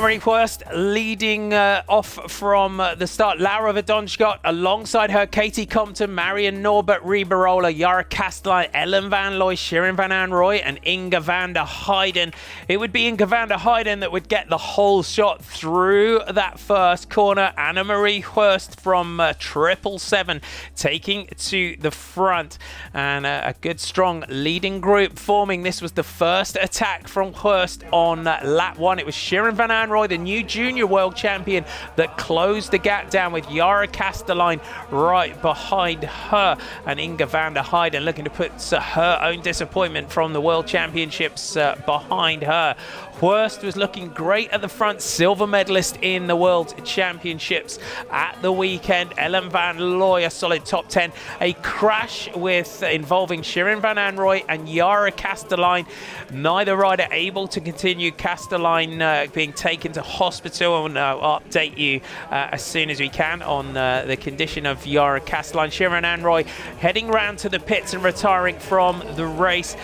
Annemarie Worst leading off from the start. Laura Verdonschot alongside her, Katie Compton, Marianne Norbert, Riberola, Yara Castelline, Ellen Van Looy, Shirin Van Anrooy and Inga van der Heijden. It would be Inga van der Heijden that would get the whole shot through that first corner. Annemarie Worst from 777 taking to the front, and a good strong leading group forming. This was the first attack from Worst on lap 1. It was Shirin Van Anrooy, the new junior world champion, that closed the gap down with Yara Castelline right behind her, and Inga van der Heijden looking to put her own disappointment from the world championships behind her. Worst was looking great at the front, silver medalist in the World Championships at the weekend. Ellen Van Looy, a solid top 10. A crash involving Shirin Van Anrooy and Yara Castelline. Neither rider able to continue. Castelline being taken to hospital, and I'll update you as soon as we can on the condition of Yara Castelline. Shirin Van Anrooy heading round to the pits and retiring from the race.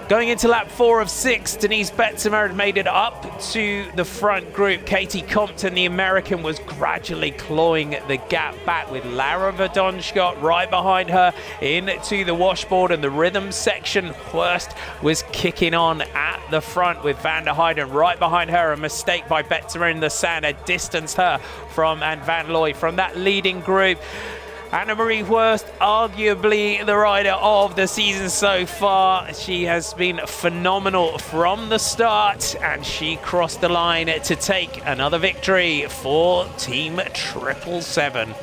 Going into lap 4 of 6, Denise Betzemer had made it up to the front group. Katie Compton, the American, was gradually clawing the gap back with Laura Verdonschot right behind her into the washboard and the rhythm section. Worst was kicking on at the front with Van der Heijden right behind her. A mistake by Betzemer in the sand had distanced her from and Van Looy from that leading group. Annemarie Worst, arguably the rider of the season so far. She has been phenomenal from the start, and she crossed the line to take another victory for Team 777.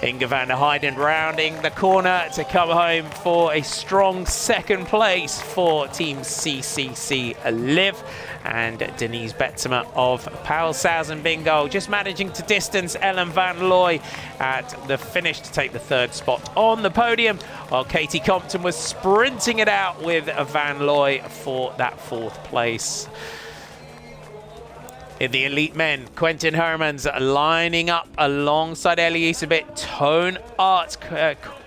Inga van der Heijden rounding the corner to come home for a strong second place for Team CCC Live. And Denise Betzemer of Poel Bingo just managing to distance Ellen Van Looy at the finish to take the third spot on the podium, while Katie Compton was sprinting it out with Van Looy for that fourth place. In the elite men, Quentin Hermans lining up alongside Elias Toon Aert,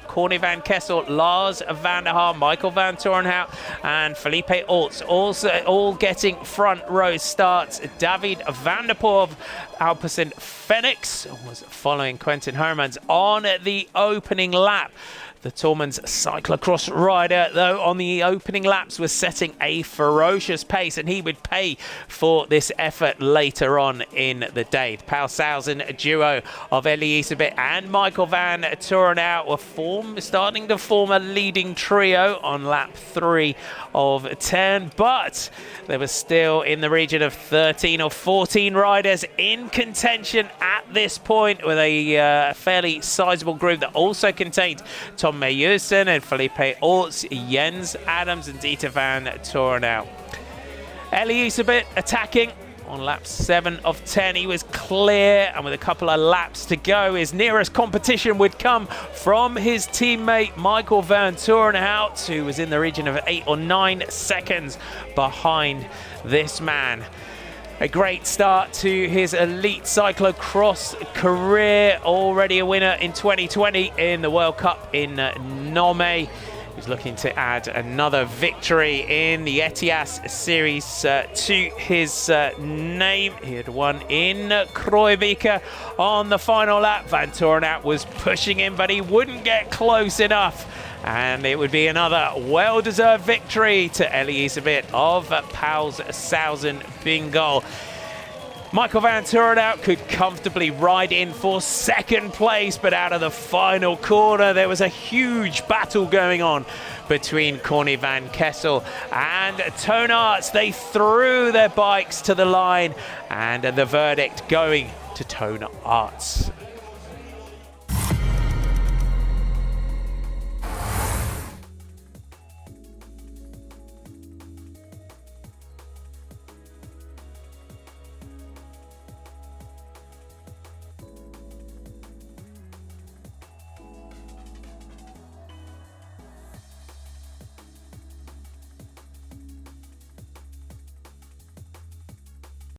Corny van Kessel, Lars van der Haar, Michael van Torenhout and Felipe Olts also all getting front row starts. David van der Poel of Alpecin Phoenix was following Quentin Hermans on the opening lap. The Tormans cyclocross rider, though, on the opening laps was setting a ferocious pace, and he would pay for this effort later on in the day. The Poel duo of Elisabeth and Michael van Torenhout were starting to form a leading trio on lap 3 of 10, but there was still in the region of 13 or 14 riders in contention at this point, with a fairly sizable group that also contained Tom Meyerson and Felipe Olts, Jens Adams and Dieter van Torenhout. Elisabeth attacking on lap 7 of 10. He was clear, and with a couple of laps to go, his nearest competition would come from his teammate Michael van Torenhout, who was in the region of 8 or 9 seconds behind this man. A great start to his elite cyclo-cross career, already a winner in 2020 in the World Cup in Nome. He's looking to add another victory in the Ethias series to his name. He had won in Kruijbeke on the final lap. Van Torenhout was pushing him, but he wouldn't get close enough. And it would be another well-deserved victory to Elisabeth of Poel Bingo. Michael van Torenhout could comfortably ride in for second place, but out of the final corner, there was a huge battle going on between Corny van Kessel and Toon Aert. They threw their bikes to the line, and the verdict going to Toon Aert.